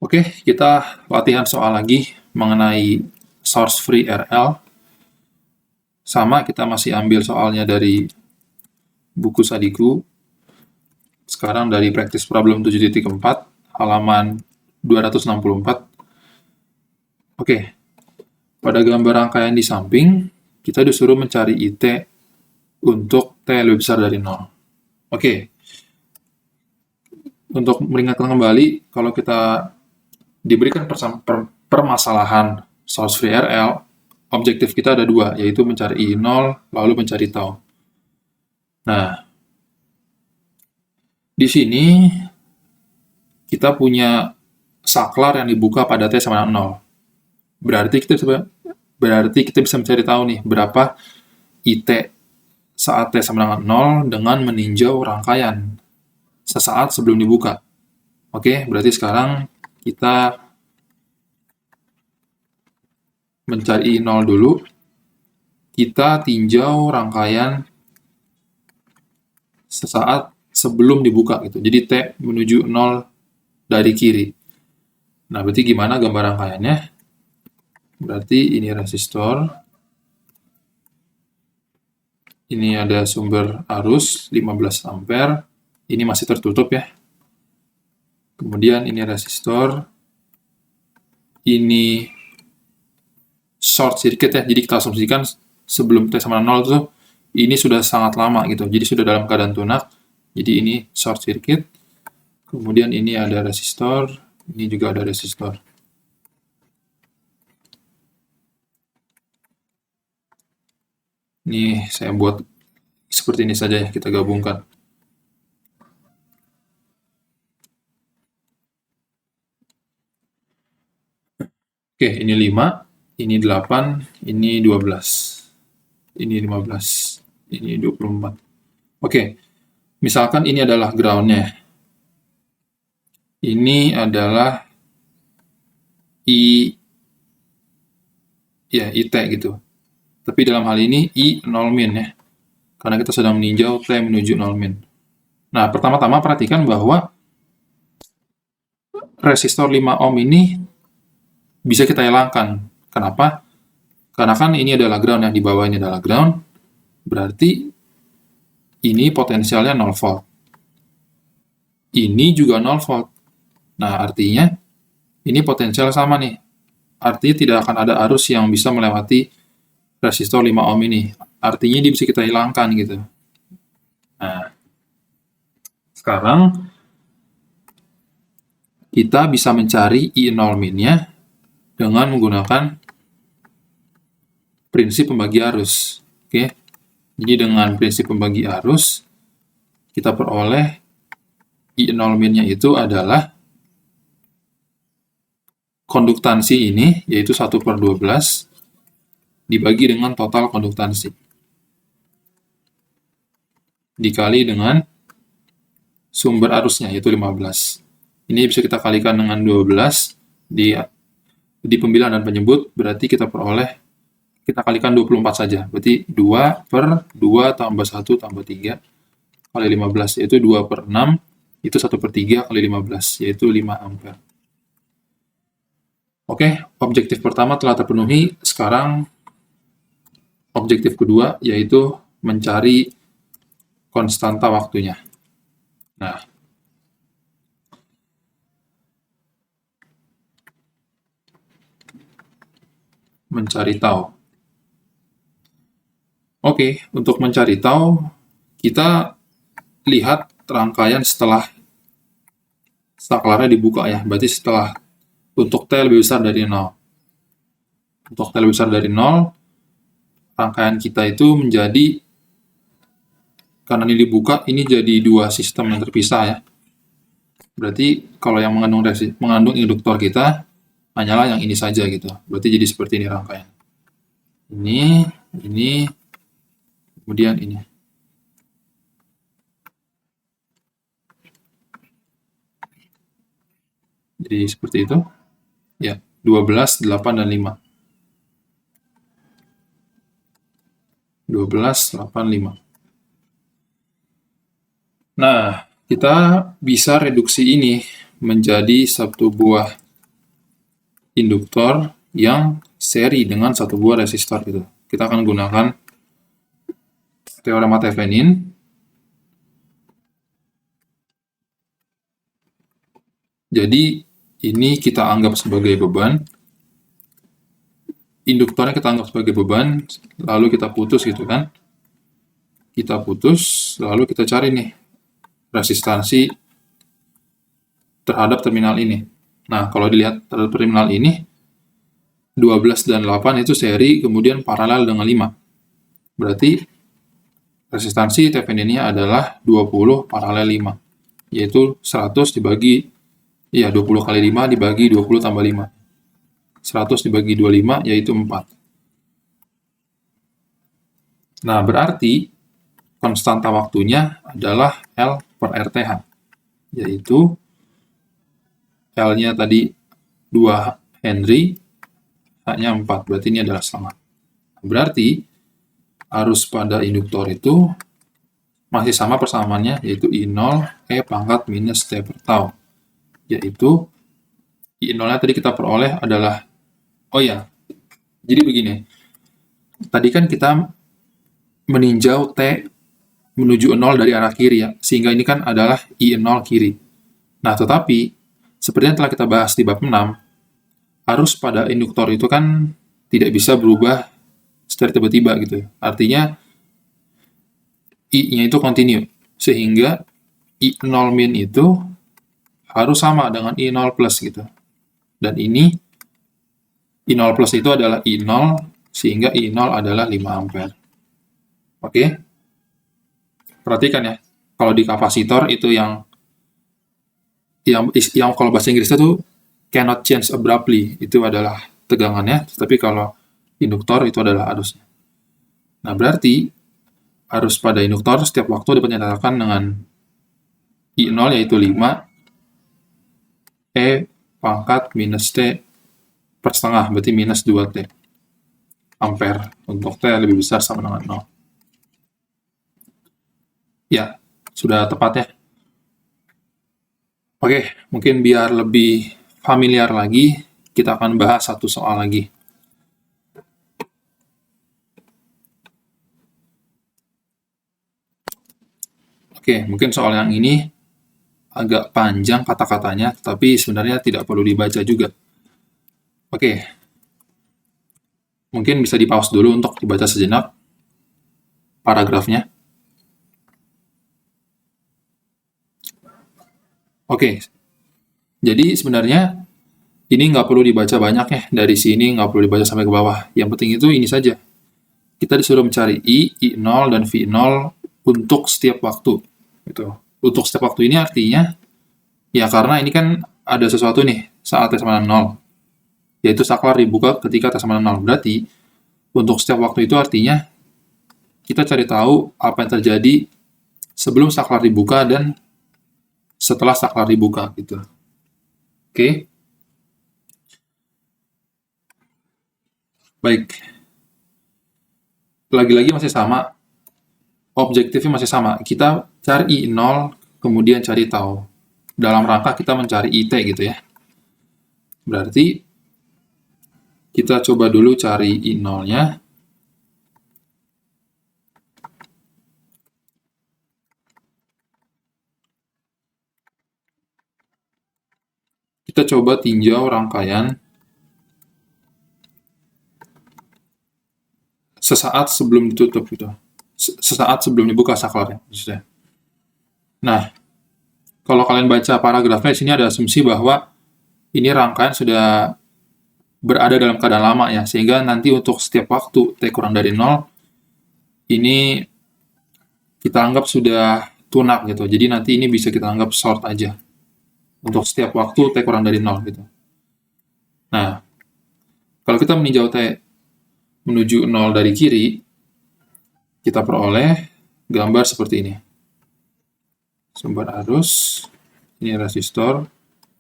Oke, kita latihan soal lagi mengenai source free RL. Sama, kita masih ambil soalnya dari buku Sadiku. Sekarang dari practice problem 7.4, halaman 264. Oke, pada gambar rangkaian di samping, kita disuruh mencari IT untuk T lebih besar dari 0. Oke, untuk mengingatkan kembali, kalau kita diberikan permasalahan source free RL, objektif kita ada dua, yaitu mencari I0, lalu mencari tau. Nah, di sini kita punya saklar yang dibuka pada T sama 0. Berarti kita bisa mencari tahu nih, berapa IT saat T sama dengan 0 dengan meninjau rangkaian sesaat sebelum dibuka. Oke, berarti sekarang kita mencari I0 dulu. Kita tinjau rangkaian sesaat sebelum dibuka gitu. Jadi T menuju 0 dari kiri. Nah, berarti gimana gambar rangkaiannya? Berarti ini resistor. Ini ada sumber arus 15 ampere. Ini masih tertutup ya. Kemudian ini resistor. Ini short circuit ya. Jadi kita asumsikan sebelum T sama 0 itu ini sudah sangat lama gitu. Jadi sudah dalam keadaan tunak. Jadi ini short circuit. Kemudian ini ada resistor. Ini juga ada resistor. Ini saya buat seperti ini saja ya, kita gabungkan. Oke, ini 5, ini 8, ini 12, ini 15, ini 24. Oke, misalkan ini adalah ground-nya. Ini adalah IT gitu. Tapi dalam hal ini I 0 min ya. Karena kita sedang meninjau T menuju 0 min. Nah, pertama-tama perhatikan bahwa resistor 5 ohm ini bisa kita hilangkan. Kenapa? Karena kan ini adalah ground yang di bawah ini adalah ground. Berarti ini potensialnya 0 volt. Ini juga 0 volt. Nah, artinya ini potensial sama nih. Artinya tidak akan ada arus yang bisa melewati resistor 5 ohm ini. Artinya dia bisa kita hilangkan gitu. Nah, sekarang kita bisa mencari I0 min-nya dengan menggunakan prinsip pembagi arus. Oke. Jadi dengan prinsip pembagi arus, kita peroleh I0 min-nya itu adalah konduktansi ini, yaitu 1/12, dibagi dengan total konduktansi. Dikali dengan sumber arusnya, yaitu 15. Ini bisa kita kalikan dengan 12 di pembilang dan penyebut, berarti kita kalikan 24 saja. Berarti 2/2 tambah 1 tambah 3 kali 15, yaitu 2/6, itu 1/3 kali 15, yaitu 5 ampere. Oke, objektif pertama telah terpenuhi. Sekarang objektif kedua, yaitu mencari konstanta waktunya. Nah, mencari tau. Oke, untuk mencari tau, kita lihat rangkaian setelah saklarnya dibuka ya. Berarti setelah untuk T lebih besar dari 0. Untuk T lebih besar dari 0, rangkaian kita itu menjadi, karena ini dibuka, ini jadi dua sistem yang terpisah ya. Berarti kalau yang mengandung induktor kita hanyalah yang ini saja gitu. Berarti jadi seperti ini rangkaian. Ini, kemudian ini. Jadi seperti itu. Ya, 12, 8, dan 5. 12, 8, 5. Nah, kita bisa reduksi ini menjadi satu buah induktor yang seri dengan satu buah resistor gitu. Kita akan gunakan teorema Thevenin. Jadi ini kita anggap sebagai beban, induktornya kita anggap sebagai beban, lalu kita putus gitu kan. Kita putus, lalu kita cari nih resistansi terhadap terminal ini. Nah, kalau dilihat terhadap terminal ini, 12 dan 8 itu seri, kemudian paralel dengan 5. Berarti resistansi Theveninnya adalah 20 paralel 5, yaitu 100 dibagi, 20 kali 5 dibagi 20 tambah 5. 100 dibagi 25, yaitu 4. Nah, berarti konstanta waktunya adalah L per RTH, yaitu L-nya tadi 2 Henry, H-nya 4, berarti ini adalah sama. Berarti arus pada induktor itu masih sama persamaannya, yaitu I0 E pangkat minus T per tau, yaitu I0-nya tadi kita peroleh adalah, jadi begini, tadi kan kita meninjau T menuju 0 dari arah kiri ya, sehingga ini kan adalah I0 kiri. Nah, tetapi seperti yang telah kita bahas di bab 6, arus pada induktor itu kan tidak bisa berubah secara tiba-tiba gitu. Artinya I-nya itu kontinu, sehingga I0 min itu harus sama dengan I0 plus gitu. Dan ini I0 plus itu adalah I0, sehingga I0 adalah 5 ampere. Oke? Perhatikan ya, kalau di kapasitor itu yang kalau bahasa Inggris itu cannot change abruptly, itu adalah tegangannya, tapi kalau induktor itu adalah arusnya. Nah, berarti arus pada induktor setiap waktu dapat dinyatakan dengan I0 yaitu 5 E pangkat minus T per setengah, berarti minus 2T ampere untuk T lebih besar sama dengan 0. Ya, sudah tepat ya. Oke, mungkin biar lebih familiar lagi, kita akan bahas satu soal lagi. Oke, mungkin soal yang ini agak panjang kata-katanya, tapi sebenarnya tidak perlu dibaca juga. Oke, mungkin bisa di-pause dulu untuk dibaca sejenak paragrafnya. Oke, jadi sebenarnya ini nggak perlu dibaca banyak ya, dari sini nggak perlu dibaca sampai ke bawah. Yang penting itu ini saja. Kita disuruh mencari I0 dan V0 untuk setiap waktu. Gitu. Untuk setiap waktu ini artinya, ya karena ini kan ada sesuatu nih saat T sama dengan 0, yaitu saklar dibuka ketika T sama dengan 0. Berarti, untuk setiap waktu itu artinya, kita cari tahu apa yang terjadi sebelum saklar dibuka dan setelah saklar dibuka gitu. Oke. Baik. Lagi-lagi masih sama. Objektifnya masih sama. Kita cari I0, kemudian cari tau. Dalam rangka kita mencari IT gitu ya. Berarti kita coba dulu cari I0-nya. Kita coba tinjau rangkaian sesaat sebelum ditutup gitu. Sesaat sebelum dibuka saklarnya. Nah, kalau kalian baca paragrafnya, di sini ada asumsi bahwa ini rangkaian sudah berada dalam keadaan lama ya, sehingga nanti untuk setiap waktu T kurang dari 0, ini kita anggap sudah tunak gitu. Jadi nanti ini bisa kita anggap short aja. Untuk setiap waktu T kurang dari 0 gitu. Nah, kalau kita meninjau T menuju 0 dari kiri, kita peroleh gambar seperti ini. Sumber arus, ini resistor,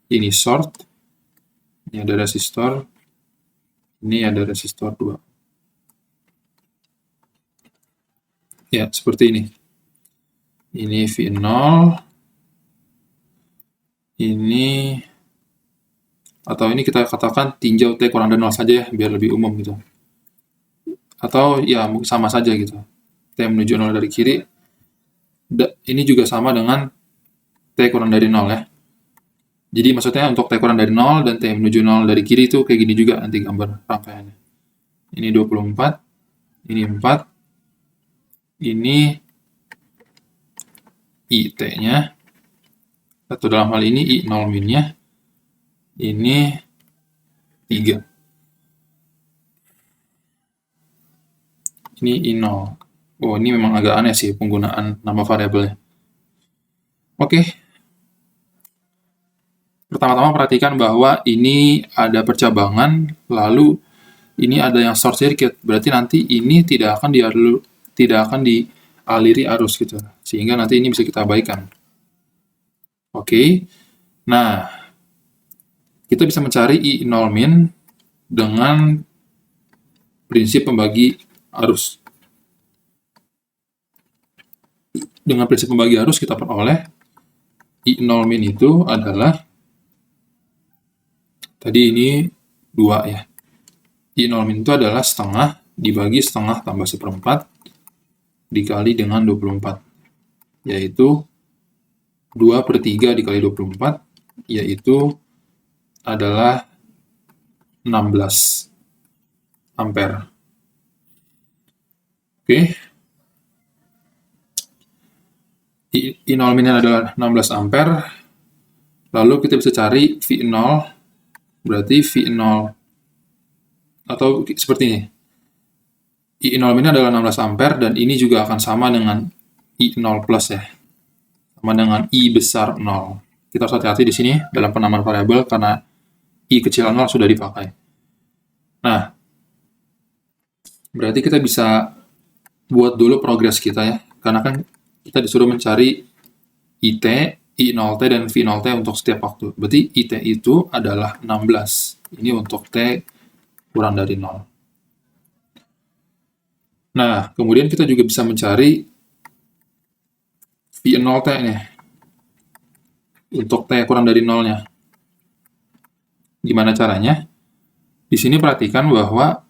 ini short, ini ada resistor, ini ada resistor 2. Ya, seperti ini. Ini V0, ini Atau ini kita katakan tinjau T kurang dari 0 saja ya, biar lebih umum gitu. Atau ya sama saja gitu. T menuju 0 dari kiri, ini juga sama dengan T kurang dari 0 ya. Jadi maksudnya untuk T kurang dari 0 dan T menuju 0 dari kiri itu kayak gini juga nanti gambar rangkaiannya. Ini 24, ini 4, ini IT-nya, atau dalam hal ini I0 min-nya, ini 3. Ini I0. Oh, ini memang agak aneh sih penggunaan nama variabelnya. Oke. Pertama-tama perhatikan bahwa ini ada percabangan, lalu ini ada yang short circuit. Berarti nanti ini tidak akan dialiri arus gitu. Sehingga nanti ini bisa kita abaikan. Oke. Nah, kita bisa mencari I0 min dengan prinsip pembagi arus. Dengan prinsip pembagi arus kita peroleh I0 min itu adalah, tadi ini 2 ya. I0 min itu adalah setengah dibagi setengah tambah 1/4 dikali dengan 24. Yaitu 2/3 dikali 24, yaitu adalah 16 ampere. Oke. I0 min adalah 16 ampere. Lalu kita bisa cari V0, berarti V0, atau seperti ini. I0 min adalah 16 ampere, dan ini juga akan sama dengan I0 plus ya. Sama dengan I besar 0. Kita harus hati-hati di sini dalam penamaan variabel karena I kecil 0 sudah dipakai. Nah, berarti kita bisa buat dulu progres kita ya. Karena kan kita disuruh mencari IT, I0T, dan V0T untuk setiap waktu. Berarti IT itu adalah 16. Ini untuk T kurang dari 0. Nah, kemudian kita juga bisa mencari V0T nih. Untuk T kurang dari 0-nya. Gimana caranya? Di sini perhatikan bahwa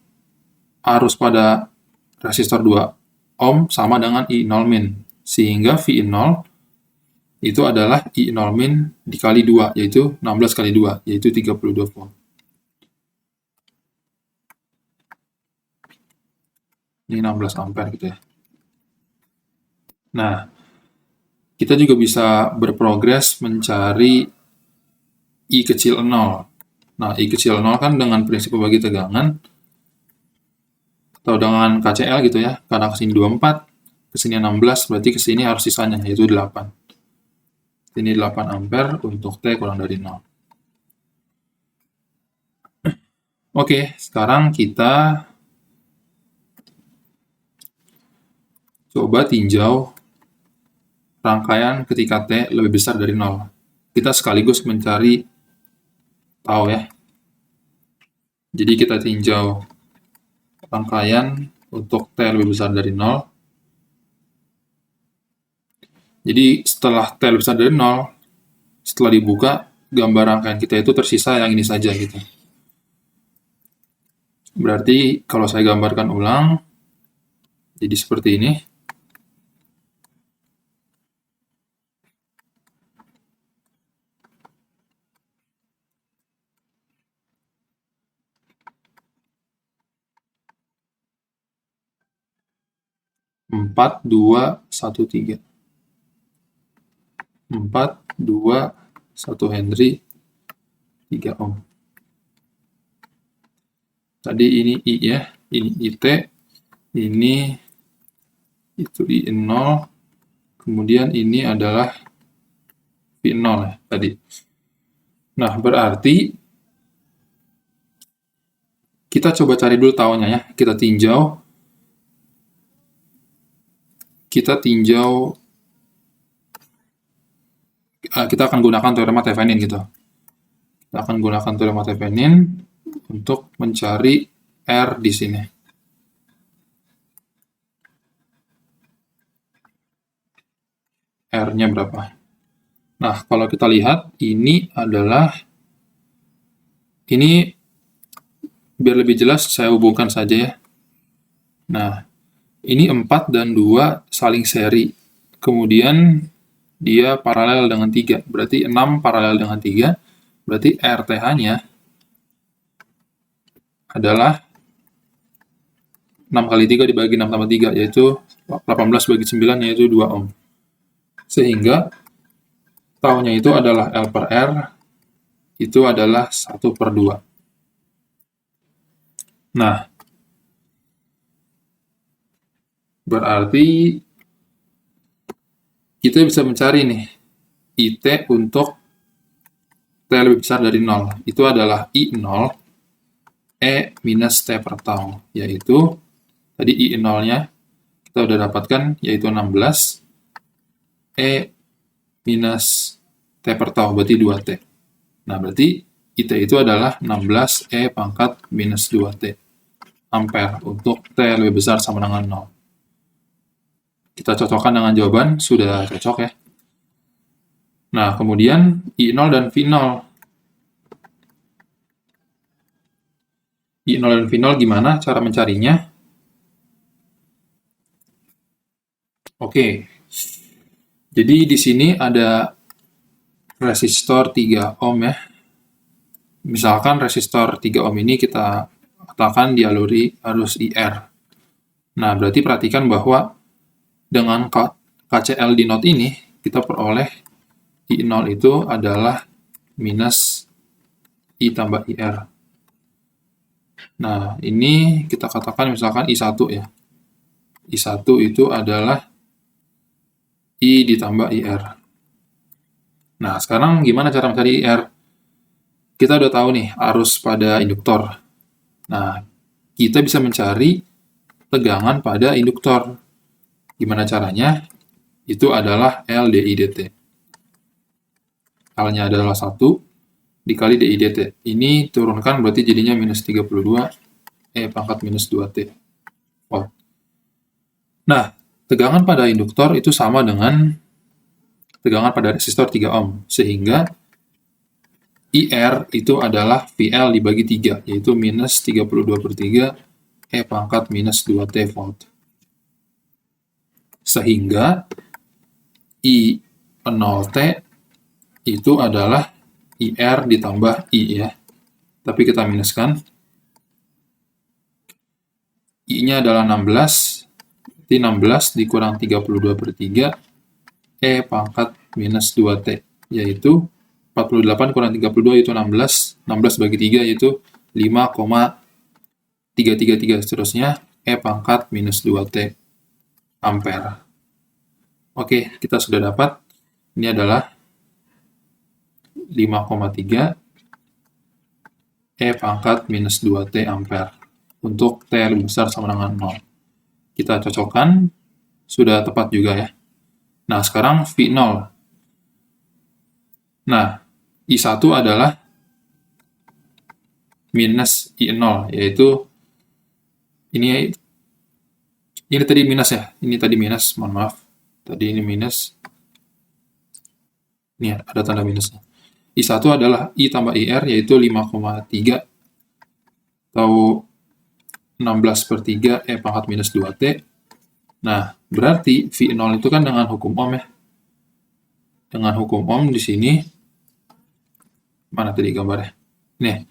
arus pada resistor 2 ohm sama dengan I0 min. Sehingga V0 itu adalah I0 min dikali 2, yaitu 16 kali 2, yaitu 32 volt. Ini 16 ampere gitu ya. Nah, kita juga bisa berprogres mencari I kecil 0. Nah, I kecil 0 kan dengan prinsip pembagi tegangan, atau dengan KCL gitu ya, karena kesini 24, kesini 16, berarti kesini harus sisanya, yaitu 8. Ini 8 ampere untuk T kurang dari 0. Oke, sekarang kita coba tinjau rangkaian ketika T lebih besar dari 0. Kita sekaligus mencari tau ya. Jadi kita tinjau rangkaian untuk T lebih besar dari 0. Jadi setelah T lebih besar dari 0, setelah dibuka, gambar rangkaian kita itu tersisa yang ini saja gitu. Berarti kalau saya gambarkan ulang, jadi seperti ini. Empat, 2, 1, 3. 4, 2, 1 Henry, 3 ohm. Tadi ini I ya, ini IT, ini itu I0, kemudian ini adalah V0 ya, tadi. Nah, berarti kita coba cari dulu taunya ya, kita tinjau, kita akan gunakan teorema Thevenin gitu. Kita akan gunakan teorema Thevenin untuk mencari R di sini. R-nya berapa? Nah, kalau kita lihat, ini adalah Ini biar lebih jelas saya hubungkan saja ya. Nah, ini 4 dan 2 saling seri. Kemudian dia paralel dengan 3. Berarti 6 paralel dengan 3. Berarti RTH-nya adalah 6 kali 3 dibagi 6 tambah 3, yaitu 18 bagi 9, yaitu 2 ohm. Sehingga taunya itu adalah L per R, itu adalah 1/2. Nah, berarti kita bisa mencari nih, IT untuk T lebih besar dari 0. Itu adalah I0 E minus T per tau, yaitu tadi I0-nya kita udah dapatkan, yaitu 16 E minus T per tau, berarti 2T. Nah, berarti IT itu adalah 16 E pangkat minus 2T ampere untuk T lebih besar sama dengan 0. Kita cocokkan dengan jawaban, sudah cocok ya. Nah, kemudian I0 dan V0. I0 dan V0 gimana cara mencarinya? Oke. Jadi di sini ada resistor 3 ohm ya. Misalkan resistor 3 ohm ini kita katakan dialiri arus IR. Nah, berarti perhatikan bahwa dengan KCL di not ini, kita peroleh I0 itu adalah minus I tambah IR. Nah, ini kita katakan misalkan I1 ya. I1 itu adalah I ditambah IR. Nah, sekarang gimana cara mencari IR? Kita udah tahu nih arus pada induktor. Nah, kita bisa mencari tegangan pada induktor. Gimana caranya? Itu adalah L dI dt. L-nya adalah 1 dikali dI dt. Ini turunkan berarti jadinya minus 32 E pangkat minus 2T. Volt. Nah, tegangan pada induktor itu sama dengan tegangan pada resistor 3 ohm. Sehingga IR itu adalah VL dibagi 3, yaitu minus 32/3 E pangkat minus 2T volt. Sehingga I0T itu adalah IR ditambah I ya. Tapi kita minuskan. I-nya adalah 16, berarti 16 dikurang 32/3 E pangkat minus 2T, yaitu 48 kurang 32 itu 16, 16 bagi 3 yaitu 5,333 seterusnya, E pangkat minus 2T ampere. Oke, kita sudah dapat, ini adalah 5,3 E pangkat minus 2T ampere untuk T lebih besar sama dengan 0. Kita cocokkan, sudah tepat juga ya. Nah, sekarang V0. Nah, I1 adalah minus I0, yaitu ini tadi minus ya, ini tadi minus, mohon maaf. Tadi ini minus. Ini ada tanda minusnya. I1 adalah I tambah IR, yaitu 5,3 atau 16/3 E pangkat minus 2T. Nah, berarti V0 itu kan dengan hukum Ohm ya. Dengan hukum Ohm di sini, mana tadi gambarnya? Nih,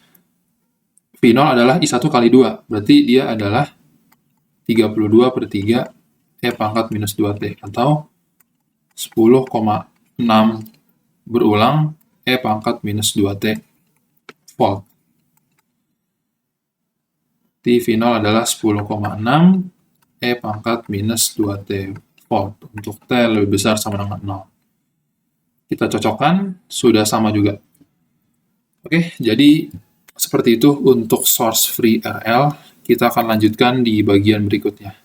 V0 adalah I1 kali 2, berarti dia adalah 32/3 E pangkat minus 2T, atau 10,6 berulang E pangkat minus 2T volt. V0 adalah 10,6 E pangkat minus 2T volt untuk T lebih besar sama dengan 0. Kita cocokkan, sudah sama juga. Oke, jadi seperti itu untuk source free RL. Kita akan lanjutkan di bagian berikutnya.